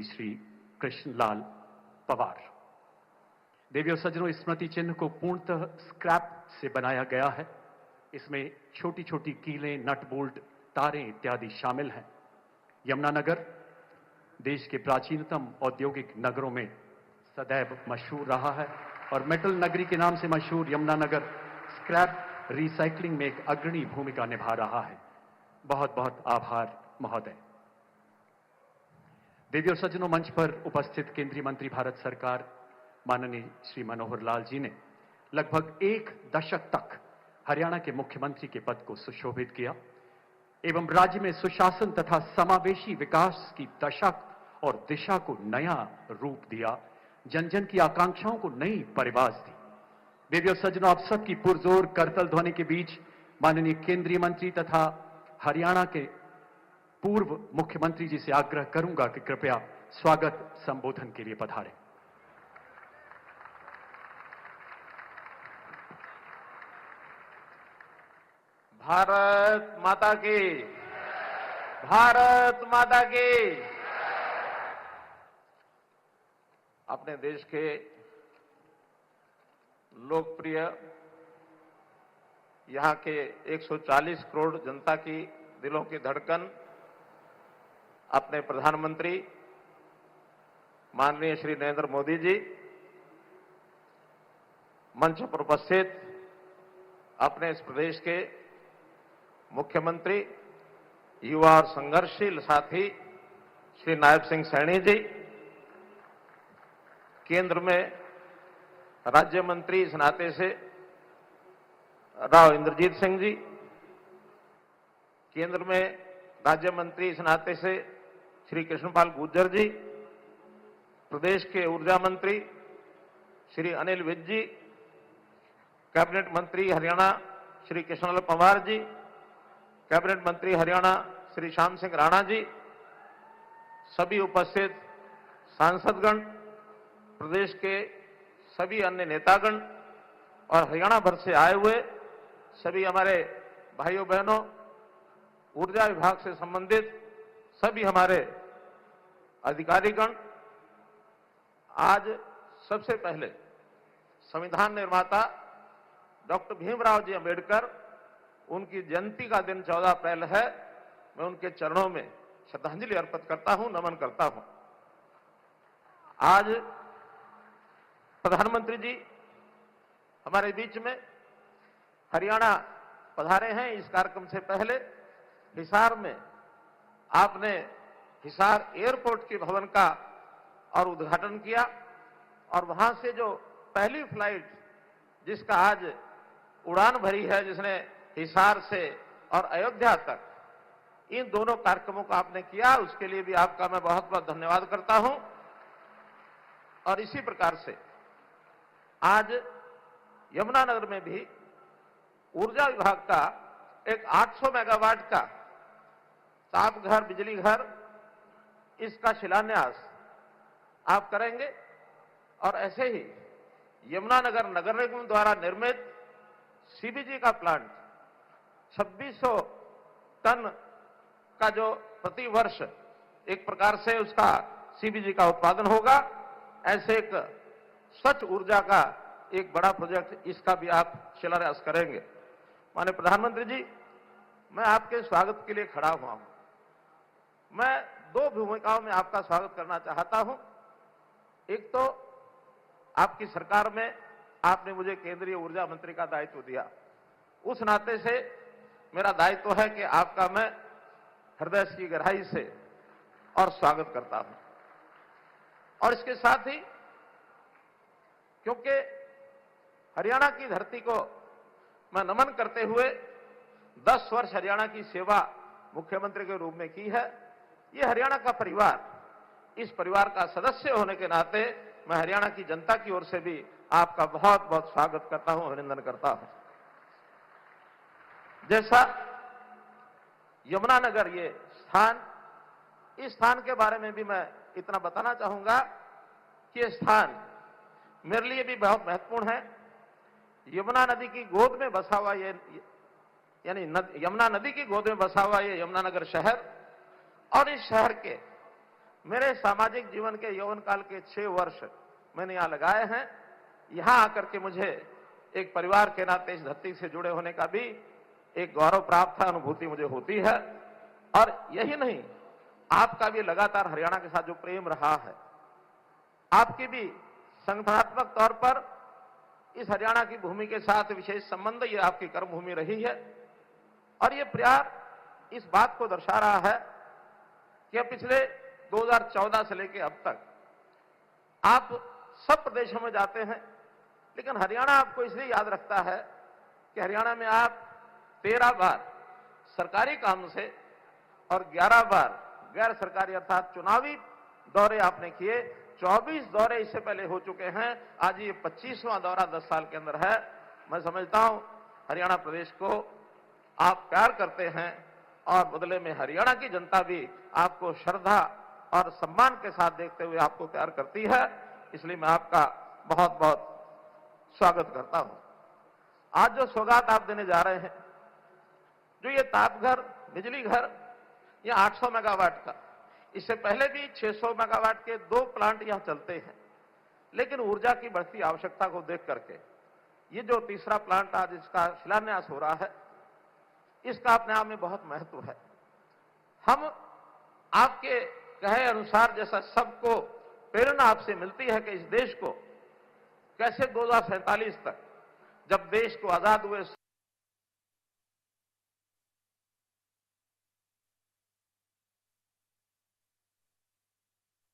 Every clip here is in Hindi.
श्री कृष्णलाल पवार। देवियों सज्जनों, स्मृति चिन्ह को पूर्णतः स्क्रैप से बनाया गया है। इसमें छोटी छोटी कीलें, नट बोल्ट, तारें इत्यादि शामिल हैं। यमुनानगर देश के प्राचीनतम औद्योगिक नगरों में सदैव मशहूर रहा है और मेटल नगरी के नाम से मशहूर यमुनानगर स्क्रैप रिसाइकलिंग में एक अग्रणी भूमिका निभा रहा है। बहुत बहुत आभार महोदय। देवियों सज्जनों, मंच पर उपस्थित केंद्रीय मंत्री भारत सरकार माननीय श्री मनोहर लाल जी ने लगभग एक दशक तक हरियाणा के मुख्यमंत्री के पद को सुशोभित किया एवं राज्य में सुशासन तथा समावेशी विकास की दशक और दिशा को नया रूप दिया, जन जन की आकांक्षाओं को नई परिवास दी। देवियों सज्जनों, आप सबकी पुरजोर करतल ध्वनि के बीच माननीय केंद्रीय मंत्री तथा हरियाणा के पूर्व मुख्यमंत्री जी से आग्रह करूंगा कि कृपया स्वागत संबोधन के लिए पधारें। भारत माता की, भारत माता की। अपने देश के लोकप्रिय यहां के 140 करोड़ जनता की दिलों की धड़कन अपने प्रधानमंत्री माननीय श्री नरेंद्र मोदी जी, मंच पर उपस्थित अपने इस प्रदेश के मुख्यमंत्री, युवा और संघर्षशील साथी श्री नायब सिंह सैनी जी, केंद्र में राज्य मंत्री इस नाते से राव इंद्रजीत सिंह जी, केंद्र में राज्य मंत्री इस नाते से श्री कृष्णपाल गुर्जर जी, प्रदेश के ऊर्जा मंत्री श्री अनिल विज जी, कैबिनेट मंत्री हरियाणा श्री कृष्णलाल पवार जी, कैबिनेट मंत्री हरियाणा श्री श्याम सिंह राणा जी, सभी उपस्थित सांसदगण, प्रदेश के सभी अन्य नेतागण और हरियाणा भर से आए हुए सभी हमारे भाइयों बहनों, ऊर्जा विभाग से संबंधित सभी हमारे अधिकारीगण, आज सबसे पहले संविधान निर्माता डॉक्टर भीमराव जी अंबेडकर, उनकी जयंती का दिन 14 अप्रैल है। मैं उनके चरणों में श्रद्धांजलि अर्पित करता हूं, नमन करता हूं। आज प्रधानमंत्री जी हमारे बीच में हरियाणा पधारे हैं। इस कार्यक्रम से पहले हिसार में आपने हिसार एयरपोर्ट के भवन का और उद्घाटन किया और वहां से जो पहली फ्लाइट जिसका आज उड़ान भरी है, जिसने हिसार से और अयोध्या तक, इन दोनों कार्यक्रमों का आपने किया, उसके लिए भी आपका मैं बहुत बहुत धन्यवाद करता हूं। और इसी प्रकार से आज यमुनानगर में भी ऊर्जा विभाग का एक 800 मेगावाट का ताप घर, बिजली घर, इसका शिलान्यास आप करेंगे। और ऐसे ही यमुनानगर नगर निगम द्वारा निर्मित सीबीजी का प्लांट 2600 टन का जो प्रति वर्ष एक प्रकार से उसका सीबीजी का उत्पादन होगा, ऐसे एक स्वच्छ ऊर्जा का एक बड़ा प्रोजेक्ट, इसका भी आप शिलान्यास करेंगे। माननीय प्रधानमंत्री जी, मैं आपके स्वागत के लिए खड़ा हुआ हूं। मैं दो भूमिकाओं में आपका स्वागत करना चाहता हूं। एक तो आपकी सरकार में आपने मुझे केंद्रीय ऊर्जा मंत्री का दायित्व दिया, उस नाते से मेरा दायित्व है कि आपका मैं हृदय की गहराई से और स्वागत करता हूं। और इसके साथ ही क्योंकि हरियाणा की धरती को मैं नमन करते हुए 10 वर्ष हरियाणा की सेवा मुख्यमंत्री के रूप में की है। ये हरियाणा का परिवार, इस परिवार का सदस्य होने के नाते मैं हरियाणा की जनता की ओर से भी आपका बहुत बहुत स्वागत करता हूं, अभिनंदन करता हूं। जैसा यमुनानगर ये स्थान, इस स्थान के बारे में भी मैं इतना बताना चाहूंगा कि ये स्थान मेरे लिए भी बहुत महत्वपूर्ण है। यमुना नदी की गोद में बसा हुआ ये, यानी यमुना नदी की गोद में बसा हुआ ये यमुनानगर शहर, और इस शहर के मेरे सामाजिक जीवन के यौवन काल के 6 वर्ष मैंने यहां लगाए हैं। यहां आकर के मुझे एक परिवार के नाते इस धरती से जुड़े होने का भी एक गौरव प्राप्त है, अनुभूति मुझे होती है। और यही नहीं, आपका भी लगातार हरियाणा के साथ जो प्रेम रहा है, आपकी भी संगठनात्मक तौर पर इस हरियाणा की भूमि के साथ विशेष संबंध, ये आपकी कर्मभूमि रही है। और ये प्यार इस बात को दर्शा रहा है कि पिछले 2014 से लेकर अब तक आप सब प्रदेशों में जाते हैं, लेकिन हरियाणा आपको इसलिए याद रखता है कि हरियाणा में आप 13 बार सरकारी काम से और 11 बार गैर सरकारी अर्थात चुनावी दौरे आपने किए। 24 दौरे इससे पहले हो चुके हैं। आज ये 25वां दौरा 10 साल के अंदर है। मैं समझता हूं हरियाणा प्रदेश को आप प्यार करते हैं और बदले में हरियाणा की जनता भी आपको श्रद्धा और सम्मान के साथ देखते हुए आपको प्यार करती है। इसलिए मैं आपका बहुत बहुत स्वागत करता हूं। आज जो सौगात आप देने जा रहे हैं, जो ये तापघर बिजली घर, ये 800 मेगावाट का, इससे पहले भी 600 मेगावाट के 2 प्लांट यहां चलते हैं। लेकिन ऊर्जा की बढ़ती आवश्यकता को देख करके ये जो तीसरा प्लांट आज इसका शिलान्यास हो रहा है, इसका अपने आप में बहुत महत्व है। हम आपके कहे अनुसार, जैसा सबको प्रेरणा आपसे मिलती है कि इस देश को कैसे 2047 तक, जब देश को आजाद हुए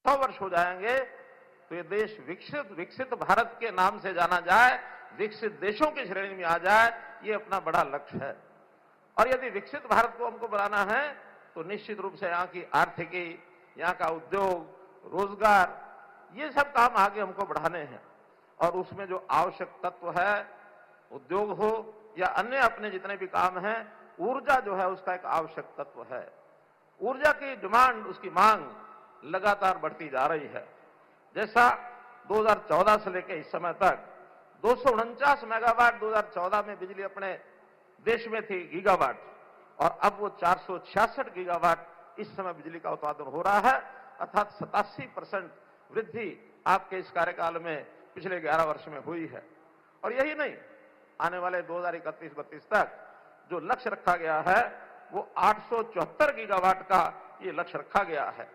100 वर्ष हो जाएंगे, तो ये देश विकसित भारत के नाम से जाना जाए, विकसित देशों की श्रेणी में आ जाए, ये अपना बड़ा लक्ष्य है। और यदि विकसित भारत को हमको बनाना है तो निश्चित रूप से यहाँ की आर्थिकी, यहाँ का उद्योग, रोजगार, ये सब काम आगे हमको बढ़ाने हैं। और उसमें जो आवश्यक तत्व है, उद्योग हो या अन्य अपने जितने भी काम हैं, ऊर्जा जो है उसका एक आवश्यक तत्व है। ऊर्जा की डिमांड, उसकी मांग लगातार बढ़ती जा रही है। जैसा 2014 से लेकर इस समय तक 249 मेगावाट 2014 में बिजली अपने देश में थी गीगावाट, और अब वो 466 गीगावाट इस समय बिजली का उत्पादन हो रहा है, अर्थात 87% वृद्धि आपके इस कार्यकाल में पिछले 11 वर्ष में हुई है। और यही नहीं, आने वाले 2031-32 तक जो लक्ष्य रखा गया है वो 874 गीगावाट का ये लक्ष्य रखा गया है।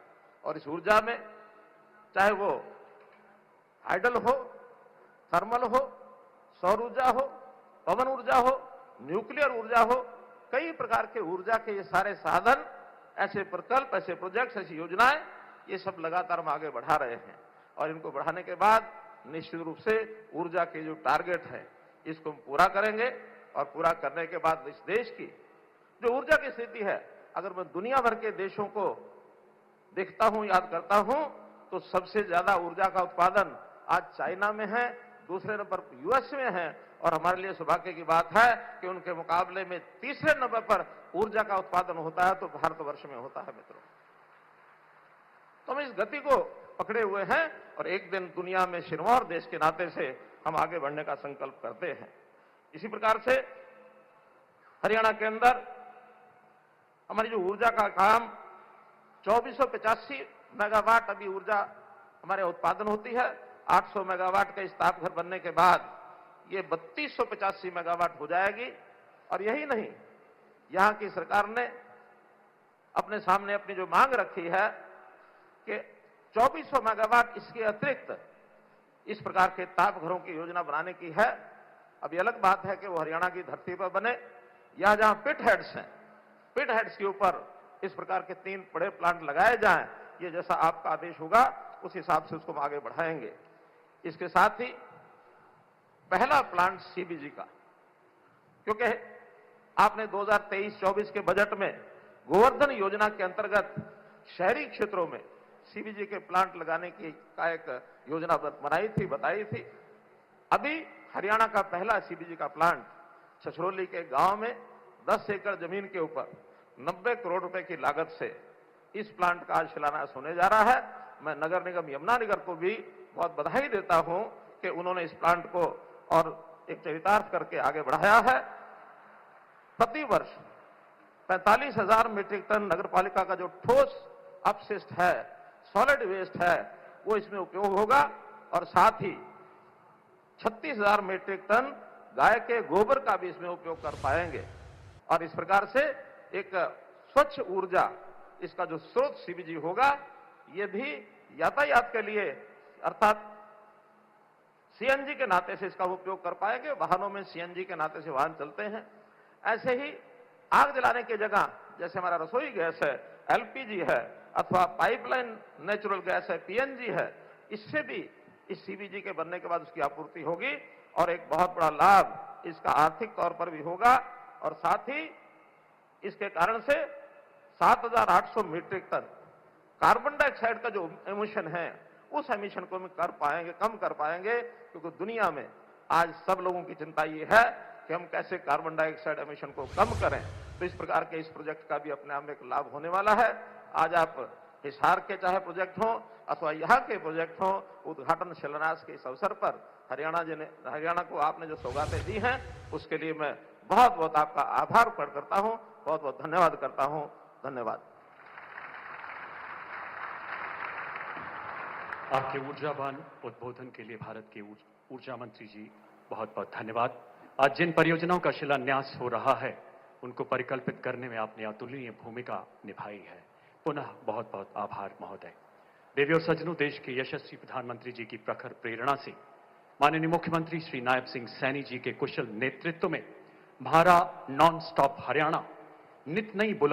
और इस ऊर्जा में चाहे वो हाइडल हो, थर्मल हो, सौर ऊर्जा हो, पवन ऊर्जा हो, न्यूक्लियर ऊर्जा हो, कई प्रकार के ऊर्जा के ये सारे साधन, ऐसे प्रकल्प, ऐसे प्रोजेक्ट्स, ऐसी योजनाएं, ये सब लगातार हम आगे बढ़ा रहे हैं। और इनको बढ़ाने के बाद निश्चित रूप से ऊर्जा के जो टारगेट है इसको हम पूरा करेंगे। और पूरा करने के बाद इस देश की जो ऊर्जा की स्थिति है, अगर मैं दुनिया भर के देशों को देखता हूं, याद करता हूं, तो सबसे ज्यादा ऊर्जा का उत्पादन आज चाइना में है, दूसरे नंबर पर यूएस में है, और हमारे लिए सौभाग्य की बात है कि उनके मुकाबले में तीसरे नंबर पर ऊर्जा का उत्पादन होता है तो भारतवर्ष में होता है। मित्रों, तो हम इस गति को पकड़े हुए हैं और एक दिन दुनिया में सिरमौर देश के नाते से हम आगे बढ़ने का संकल्प करते हैं। इसी प्रकार से हरियाणा के अंदर हमारी जो ऊर्जा का काम 2485 मेगावाट अभी ऊर्जा हमारे उत्पादन होती है। 800 मेगावाट का इस तापघर बनने के बाद ये 3285 मेगावाट हो जाएगी। और यही नहीं, यहां की सरकार ने अपने सामने अपनी जो मांग रखी है कि 2400 मेगावाट इसके अतिरिक्त इस प्रकार के तापघरों की योजना बनाने की है। अब ये अलग बात है कि वो हरियाणा की धरती पर बने या जहां पिट हेड्स हैं, पिट हेड्स के ऊपर इस प्रकार के 3 बड़े प्लांट लगाए जाएं। ये जैसा आपका आदेश होगा उस हिसाब से उसको हम आगे बढ़ाएंगे। इसके साथ ही पहला प्लांट सीबीजी का, क्योंकि आपने 2023-24 के बजट में गोवर्धन योजना के अंतर्गत शहरी क्षेत्रों में सीबीजी के प्लांट लगाने की का एक योजना बनाई थी, बताई थी। अभी हरियाणा का पहला सीबीजी का प्लांट छछरौली के गांव में 10 एकड़ जमीन के ऊपर 90 करोड़ रुपए की लागत से इस प्लांट का आज शिलान्यास होने जा रहा है। मैं नगर निगम यमुनानगर को भी बहुत बधाई देता हूं कि उन्होंने इस प्लांट को और एक चरितार्थ करके आगे बढ़ाया है। प्रति वर्ष 45,000 मीट्रिक टन नगर पालिका का जो ठोस अपशिष्ट है सॉलिड वेस्ट है वो इसमें उपयोग होगा और साथ ही 36,000 मीट्रिक टन गाय के गोबर का भी इसमें उपयोग कर पाएंगे और इस प्रकार से एक स्वच्छ ऊर्जा इसका जो स्रोत सीबीजी होगा, ये भी यातायात के लिए अर्थात सीएनजी के नाते से इसका उपयोग कर पाएंगे। वाहनों में सीएनजी के नाते से वाहन चलते हैं। ऐसे ही आग जलाने की जगह जैसे हमारा रसोई गैस है, एलपीजी है अथवा पाइपलाइन नेचुरल गैस है, पीएनजी है, इससे भी इस सीबीजी के बनने के बाद उसकी आपूर्ति होगी और एक बहुत बड़ा लाभ इसका आर्थिक तौर पर भी होगा और साथ ही इसके कारण से 7,800 मीट्रिक टन कार्बन डाइऑक्साइड का जो एमिशन है उस एमिशन को हम कर पाएंगे, कम कर पाएंगे, क्योंकि दुनिया में आज सब लोगों की चिंता ये है कि हम कैसे कार्बन डाइऑक्साइड एमिशन को कम करें। तो इस प्रकार के इस प्रोजेक्ट का भी अपने आप में एक लाभ होने वाला है। आज आप हिसार के चाहे प्रोजेक्ट हो अथवा यहाँ के प्रोजेक्ट हो, उद्घाटन शिलान्यास के इस अवसर पर हरियाणा को आपने जो सौगातें दी हैं उसके लिए मैं बहुत बहुत आपका आभार प्रकट करता हूं, बहुत बहुत धन्यवाद करता हूं। धन्यवाद। आपके ऊर्जावान उद्बोधन के लिए भारत के ऊर्जा मंत्री जी बहुत बहुत धन्यवाद। आज जिन परियोजनाओं का शिलान्यास हो रहा है उनको परिकल्पित करने में आपने अतुलनीय भूमिका निभाई है। पुनः बहुत बहुत आभार महोदय। देवी और सज्जनों, देश के यशस्वी प्रधानमंत्री जी की प्रखर प्रेरणा से माननीय मुख्यमंत्री श्री नायब सिंह सैनी जी के कुशल नेतृत्व में हमारा नॉन स्टॉप हरियाणा नित नई बुलंद